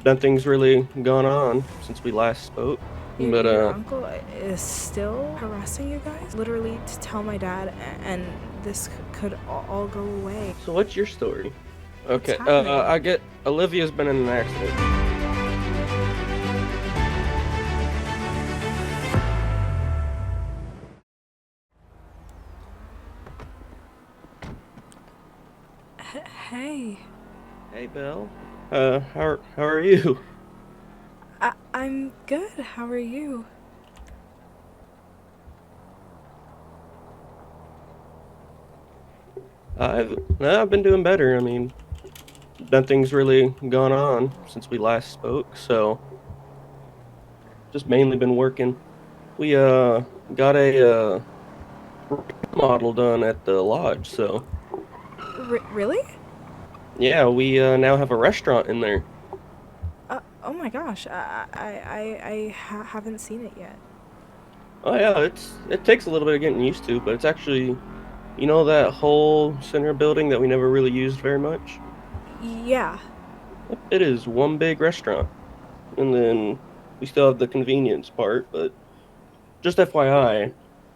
Nothing's really gone on since we last spoke. But Your uncle is still harassing you guys? Literally to tell my dad, and this could all go away. so what's your story? What's Okay, happening? I get Olivia's been in an accident. Hey, Hey, Belle. How are you? I'm good. How are you? I've been doing better. I mean, nothing's really gone on since we last spoke, so just mainly been working. We got a model done at the lodge, so Really? yeah, we now have a restaurant in there. Oh my gosh, haven't seen it yet. Oh yeah, it takes a little bit of getting used to, but it's actually, that whole center building that we never really used very much. Yeah. It is one big restaurant, and then we still have the convenience part. But just FYI,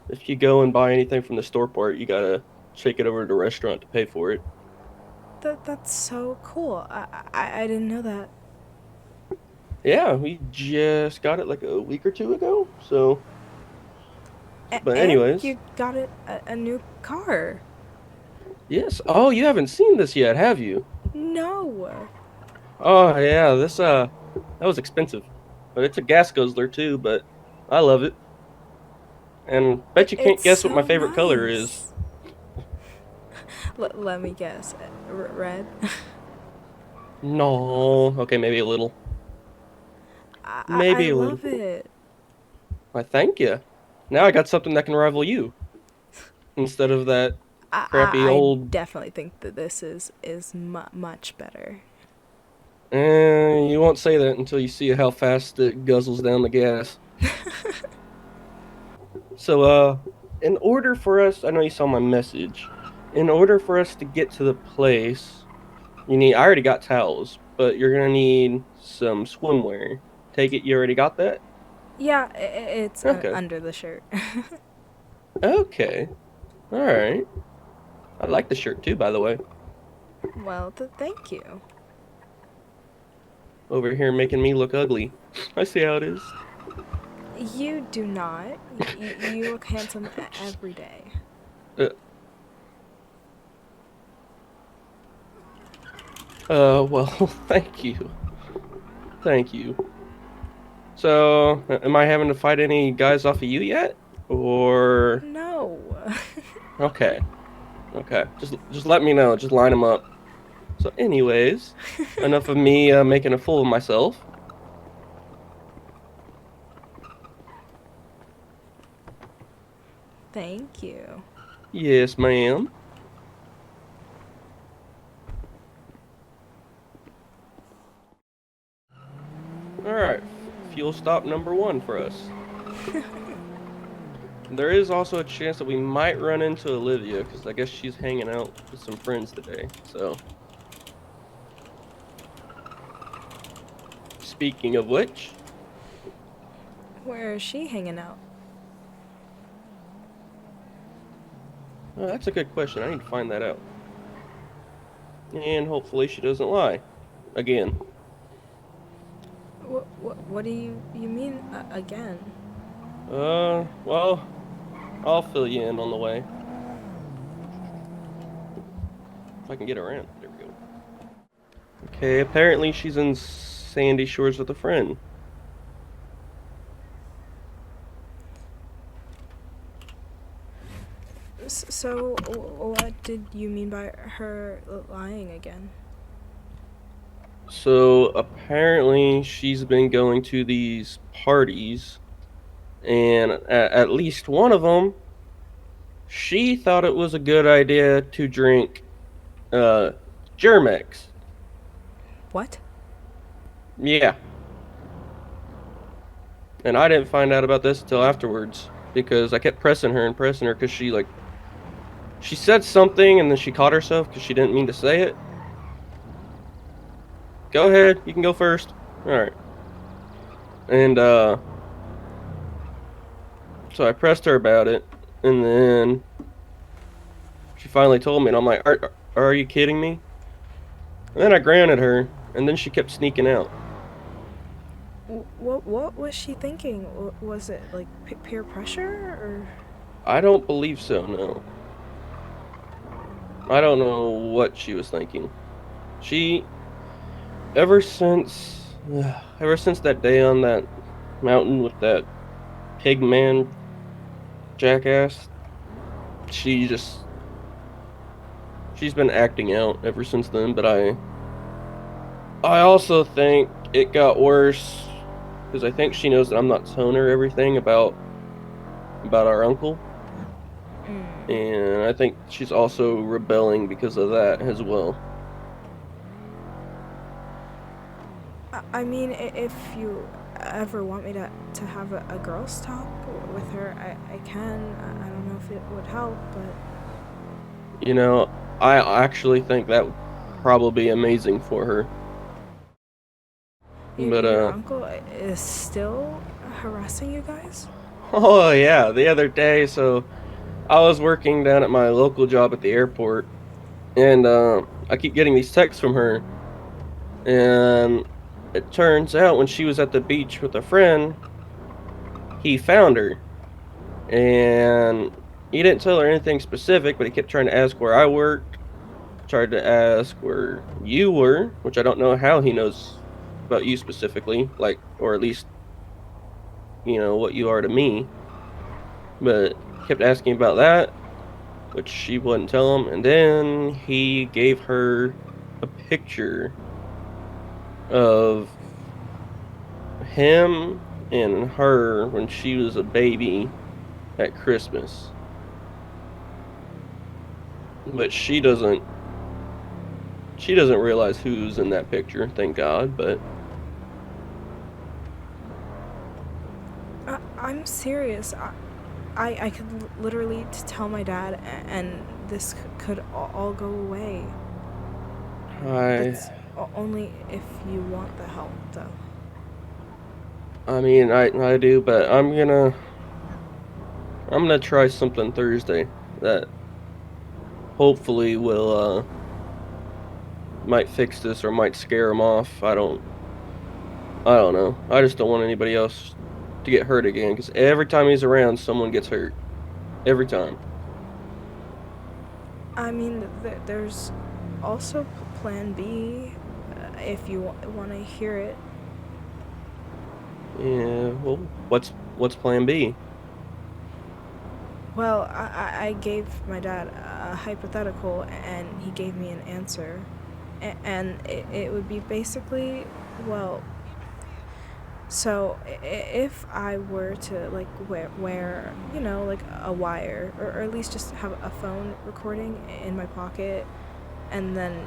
if you go and buy anything from the store part, you gotta take it over to the restaurant to pay for it. That's so cool. I didn't know that. Yeah, we just got it like a week or two ago. So, but And anyways, you got a new car. yes. Oh, you haven't seen this yet, have you? No. Oh yeah, this that was expensive, but it's a gas guzzler too. But I love it, and bet you can't It's guess what my so favorite color is. nice. Let me guess. Red? No, okay, maybe a little, I maybe a little. love it. Why, thank you. Now I got something that can rival you instead of that crappy I old. definitely think that this is much better. You won't say that until you see how fast it guzzles down the gas. So, in order for us, I know you saw my message. In order for us to get to the place, I already got towels, but you're gonna need some swimwear. Take it you already got that? Yeah, it's Okay. under the shirt. Okay. Alright. I like the shirt too, by the way. Well, thank you. Over here making me look ugly. I see how it is. You do not. You look handsome every day. Uh, well, thank you. Thank you. So, am I having to fight any guys off of you yet? Or No. okay, okay. Just let me know. Just line them up. So, anyways, enough of me making a fool of myself. Thank you. Yes, ma'am. All right. Fuel stop number one for us. There is also a chance that we might run into Olivia because I guess she's hanging out with some friends today. So, speaking of which, Where is she hanging out? that's a good question. I need to find that out. And hopefully she doesn't lie. Again. What do you mean again? Well, I'll fill you in on the way. If I can get around. There we go. Okay, apparently she's in Sandy Shores with a friend. So, what did you mean by her lying again? So apparently she's been going to these parties, and at least one of them, she thought it was a good idea to drink uh, Germex. What? Yeah, and I didn't find out about this until afterwards because I kept pressing her and pressing her because she said something and then she caught herself because she didn't mean to say it. Go ahead, you can go first. All right. And so I pressed her about it, and then she finally told me, and I'm like, "Are you kidding me?" And then I granted her, and then she kept sneaking out. What was she thinking? Was it like peer pressure or? I don't believe so. No, I don't know what she was thinking. She ever since ever since that day on that mountain with that pig man jackass, she just she's been acting out ever since then. But I also think it got worse because I think she knows that I'm not telling her everything about our uncle, and I think she's also rebelling because of that as well. I mean, if you ever want me to have a girls' talk with her, I can. I don't know if it would help, but. You know, I actually think that would probably be amazing for her. But Your uncle is still harassing you guys? oh yeah, the other day, so I was working down at my local job at the airport, and I keep getting these texts from her, and it turns out when she was at the beach with a friend, he found her, and he didn't tell her anything specific, but he kept trying to ask where I worked, tried to ask where you were, which I don't know how he knows about you specifically, like, or at least, what you are to me, but kept asking about that, which she wouldn't tell him, and then he gave her a picture of him and her when she was a baby at Christmas. But she doesn't realize who's in that picture, thank God, but I'm serious. I could literally tell my dad, and this could all go away. I That's only if you want the help, though. I mean I do, but I'm gonna try something Thursday that hopefully will might fix this or might scare him off. I don't know. I just don't want anybody else to get hurt again because every time he's around, someone gets hurt. Every time. I mean, there's also Plan B, if you want to hear it. Yeah. Well, what's Plan B? Well, I gave my dad a hypothetical, and he gave me an answer. And it would be basically, well, so if I were to, like, wear like a wire, or at least just have a phone recording in my pocket, and then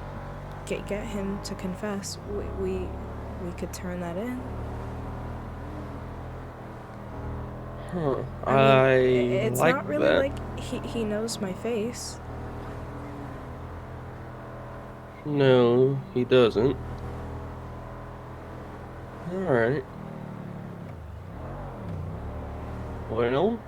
get him to confess, we could turn that in. Huh. I mean, I it's like not really that. like he knows my face. No, he doesn't. All right. Well,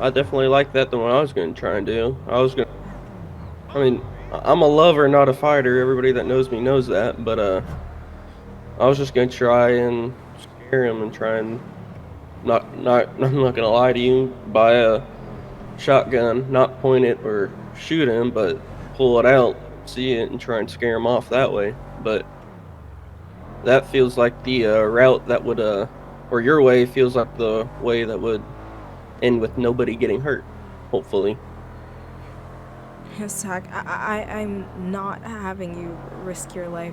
I definitely like that than what I was going to try and do. I mean, I'm a lover, not a fighter. Everybody that knows me knows that. But I was just going to try and scare him and try and not. I'm not going to lie to you. Buy a shotgun, not point it or shoot him, but pull it out, see it, and try and scare him off that way. But that feels like the route that would or your way feels like the way that would end with nobody getting hurt. Hopefully. Zach, I'm not having you risk your life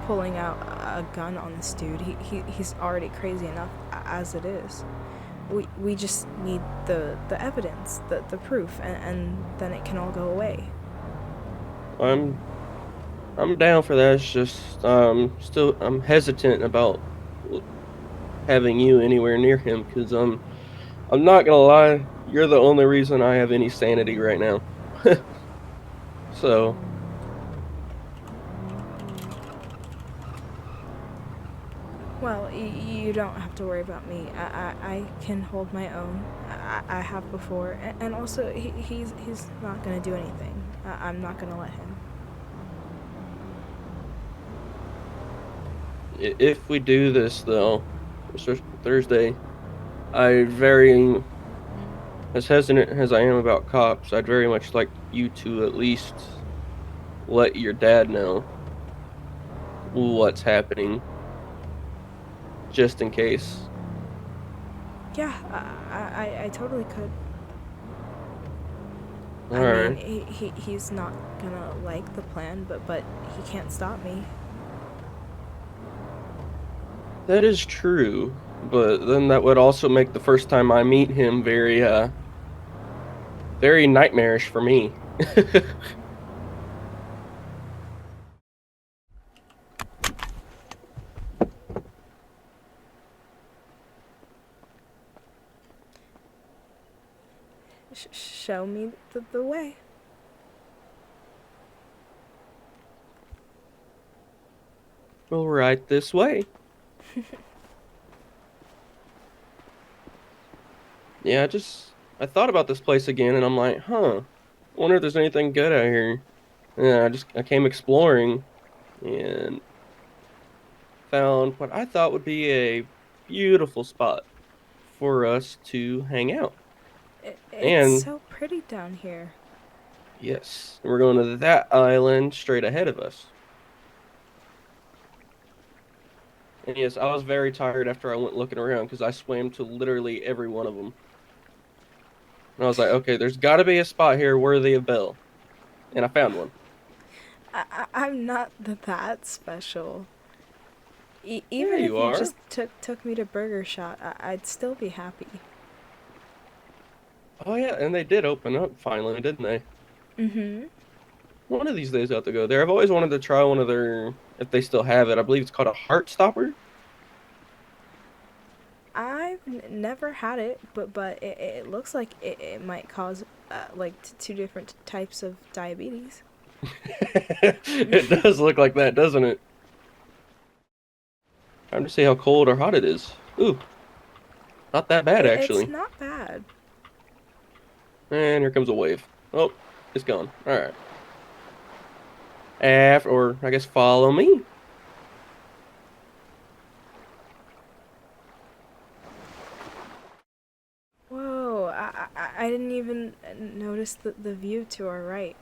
pulling out a gun on this dude. He's already crazy enough as it is. We just need the evidence, the proof, and then it can all go away. I'm I'm down for that. It's just still I'm hesitant about having you anywhere near him because I'm not gonna lie, you're the only reason I have any sanity right now. So Well, you don't have to worry about me. I can hold my own. I have before, and also he's not gonna do anything. I'm not gonna let him. If we do this, though, Thursday, I very, as hesitant as I am about cops, I'd very much like you to at least let your dad know what's happening, just in case. Yeah, I totally could. All I mean, right. he's not gonna like the plan, but he can't stop me. That is true, but then that would also make the first time I meet him very, very nightmarish for me. Show me the way. Well, right this way. Yeah, I thought about this place again, and I'm like, huh. I wonder if there's anything good out here. And I came exploring and found what I thought would be a beautiful spot for us to hang out. It's And so pretty down here. yes, we're going to that island straight ahead of us. And yes, I was very tired after I went looking around because I swam to literally every one of them. And I was like, okay, there's got to be a spot here worthy of Belle. And I found one. I'm not that special. Yeah, Even you if you are. just took me to Burger Shot, I'd still be happy. Oh, yeah, and they did open up finally, didn't they? Mm-hmm. One of these days I have to go there. I've always wanted to try one of their, if they still have it. I believe it's called a Heart Stopper. I've never had it, but it looks like it might cause like two different types of diabetes. It does look like that, doesn't it? Time to see how cold or hot it is. Ooh, not that bad It's actually. not bad. And here comes a wave. Oh, it's gone. All right. After, or I guess follow me. Whoa, I didn't even notice the view to our right.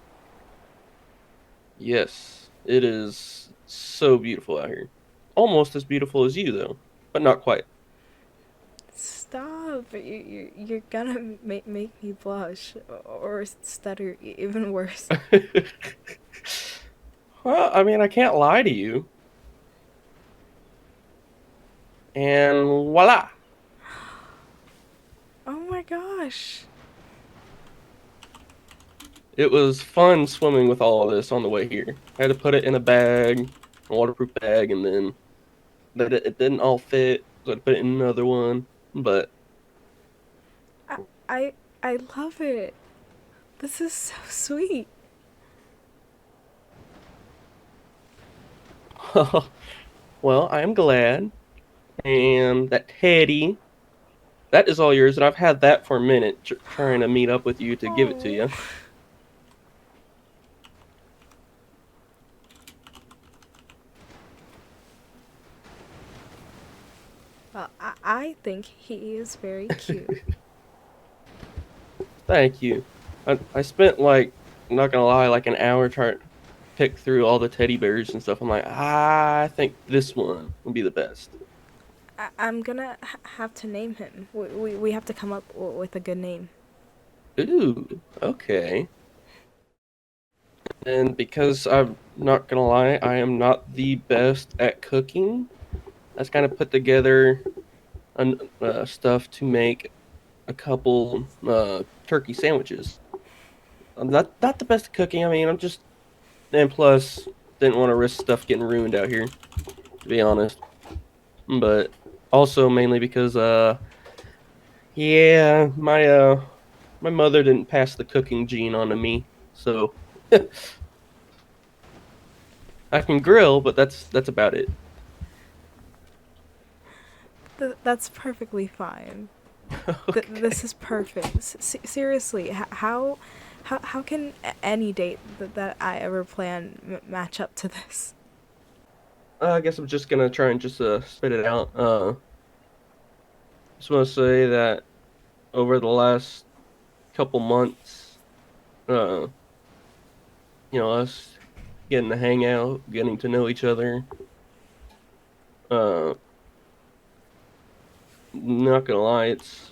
Yes, it is so beautiful out here. Almost as beautiful as you though, but not quite. Stop! You're gonna make me blush or stutter, even worse. Well, I mean, I can't lie to you. And voila. Oh my gosh! It was fun swimming with all of this on the way here. I had to put it in a bag, a waterproof bag, and then it didn't all fit, so I had to put it in another one. But I I I love it. This is so sweet. well, I am glad. And that teddy, that is all yours, and I've had that for a minute, trying to meet up with you to give it to Oh. you. Well, I think he is very cute. Thank you. I spent like, I'm not gonna lie, like an hour trying to pick through all the teddy bears and stuff. I'm like, I think this one would be the best. I'm gonna have to name him. We have to come up with a good name. Ooh, okay. And because I'm not gonna lie, I am not the best at cooking. I just kind of put together stuff to make a couple turkey sandwiches. I'm not the best at cooking. I mean, I'm just, and plus didn't want to risk stuff getting ruined out here, to be honest. But also mainly because yeah, my mother didn't pass the cooking gene on to me, so I can grill, but that's about it. That's perfectly fine. Okay. This is perfect. Seriously, how can any date that I ever plan match up to this? I guess I'm just gonna try and just spit it out. Just want to say that over the last couple months, uh, us getting to hang out, getting to know each other. Uh, Not gonna lie, it's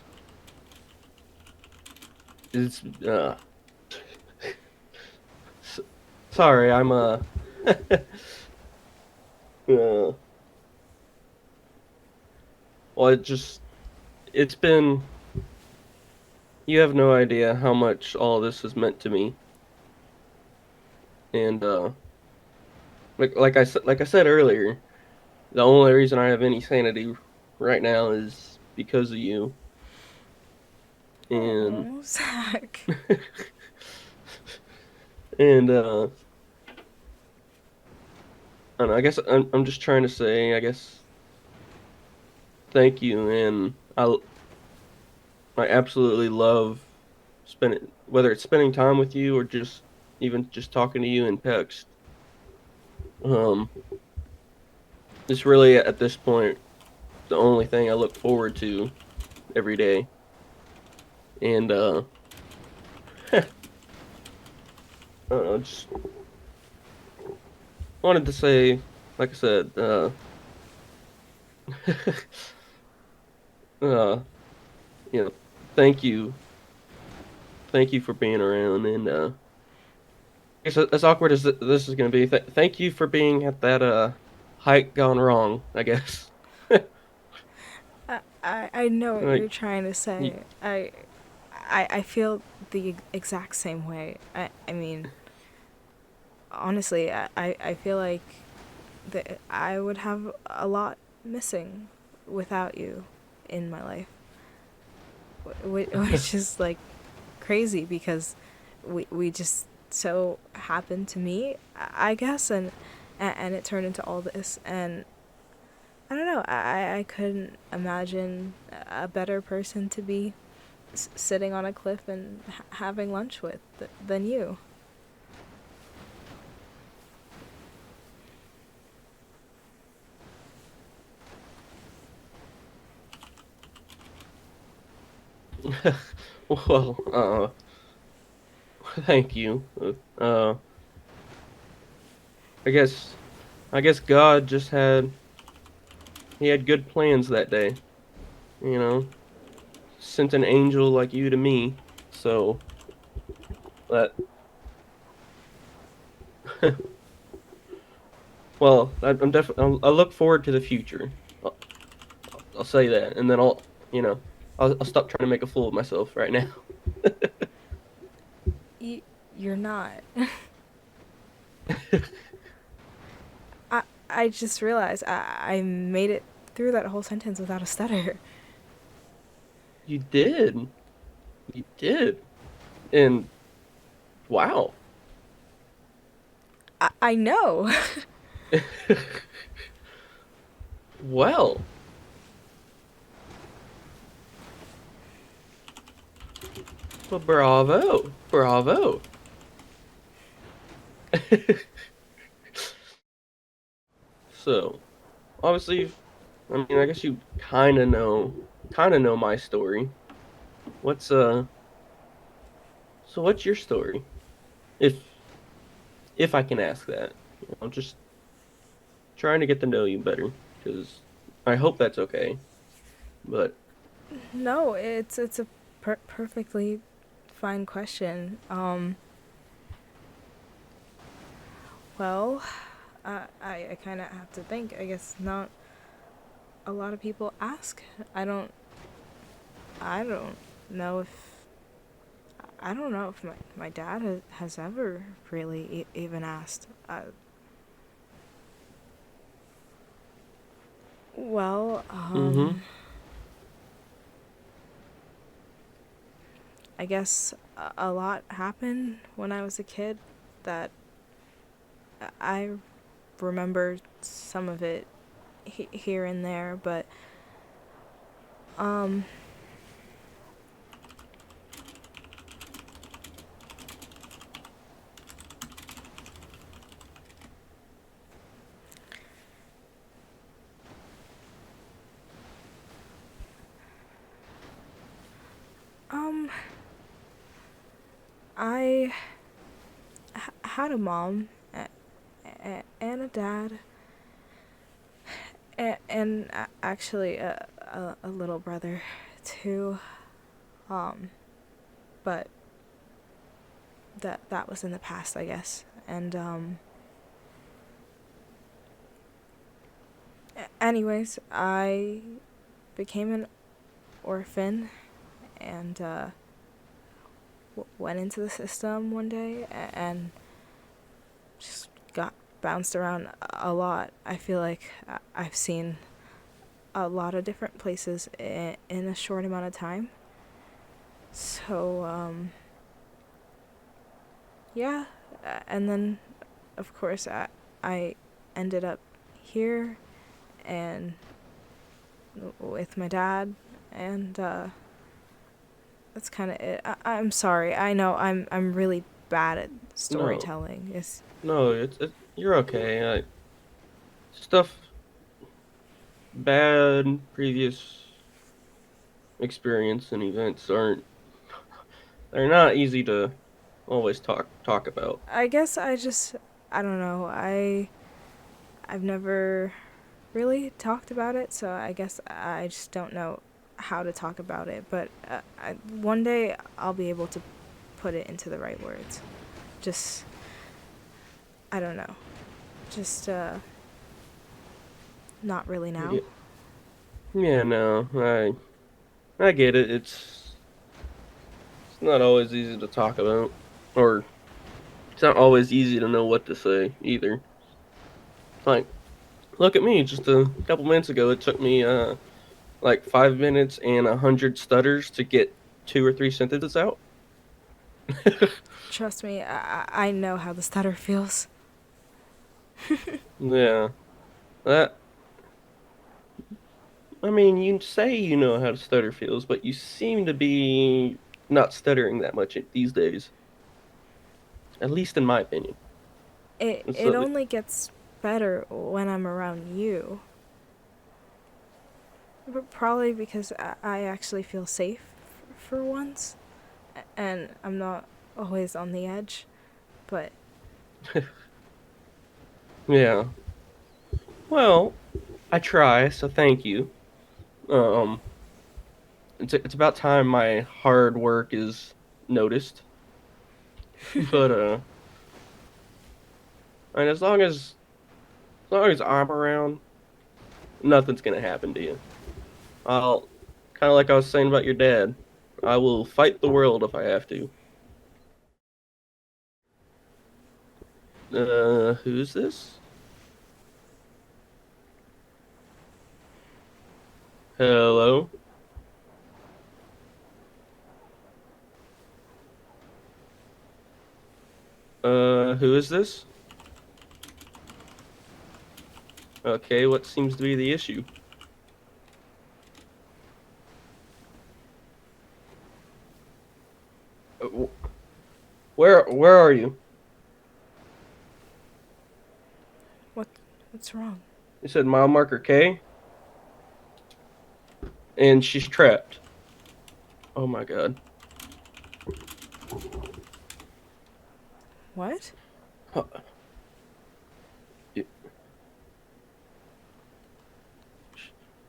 s- sorry, I'm uh well, it's been you have no idea how much all this has meant to me, and like I said earlier, the only reason I have any sanity right now is because of you, and Oh, Zach. and I don't know, I guess I'm just trying to say, I guess thank you, and I absolutely love spending whether it's spending time with you or just even just talking to you in text. Um, it's really at this point the only thing I look forward to every day. And I don't know, just wanted to say, like I said, uh, you know, thank you, thank you for being around, and I guess as awkward as this is going to be, thank you for being at that hike gone wrong. I guess. I know what you're Like, trying to you, say. I feel the exact same way. I mean, honestly, I feel like that I would have a lot missing without you in my life, which is like crazy because we just so happened to meet, I guess, and it turned into all this. And I don't know, I couldn't imagine a better person to be sitting on a cliff and having lunch with than you. well, thank you. I guess I guess God just he had good plans that day, you know. Sent an angel like you to me. So that well, I'm definitely I look forward to the future. I'll, I'll say that, and then you know, I'll stop trying to make a fool of myself right now. You, you're not. I just realized I made it through that whole sentence without a stutter. You did, you did, and wow. I know. Well, well, bravo, bravo. So, obviously, I mean, I guess you kind of know my story. What's so what's your story? If if I can ask that. I'm just trying to get to know you better because I hope that's okay. But No, it's a perfectly fine question. Well, I kind of have to think. I guess not a lot of people ask. I don't I don't know if I don't know if my dad has ever really even asked. Well, mm-hmm. I guess a lot happened when I was a kid that I remember some of it here and there, but Um, um, I had a mom and a dad and actually a little brother too. Um, but that was in the past, I guess. And anyways, I became an orphan and went into the system one day and just got bounced around a lot. I feel like I've seen a lot of different places in a short amount of time. So, yeah. And then, of course, I ended up here and with my dad, and that's kind of it. I'm sorry. I know I'm really bad at No, storytelling. It's no, you're okay. Stuff bad previous experience and events aren't they're not easy to always talk about. I guess I don't know. I've never really talked about it, so I guess I just don't know how to talk about it. But one day I'll be able to put it into the right words. Just I don't know. Just not really now. Yeah, yeah, no, I get it. It's not always easy to talk about, or it's not always easy to know what to say either. Like, look at me. Just a couple minutes ago, it took me like 5 minutes and 100 stutters to get 2 or 3 sentences out. Trust me, I know how the stutter feels. Yeah, that. I mean, you say you know how to stutter feels, but you seem to be not stuttering that much these days. At least in my opinion. It So, only gets better when I'm around you. But probably because I actually feel safe for once, and I'm not always on the edge. But yeah. Well, I try, so thank you. Um, it's about time my hard work is noticed. But and as long as I'm around, nothing's gonna happen to you. I'll kind of like I was saying about your dad. I will fight the world if I have to. Who's this? Hello? Who is this? Okay, what seems to be the issue? Uh, where are you? what what's wrong? You said mile marker K, and she's trapped. Oh my God. What? Huh.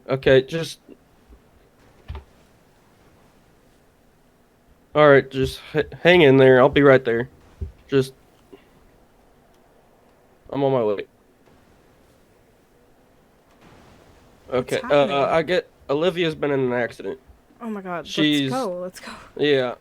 Okay, just all right. Just hang in there. I'll be right there. Just I'm on my way. What's Okay. happening? I get Olivia's been in an accident. Oh my god, let's She's go, let's go. yeah.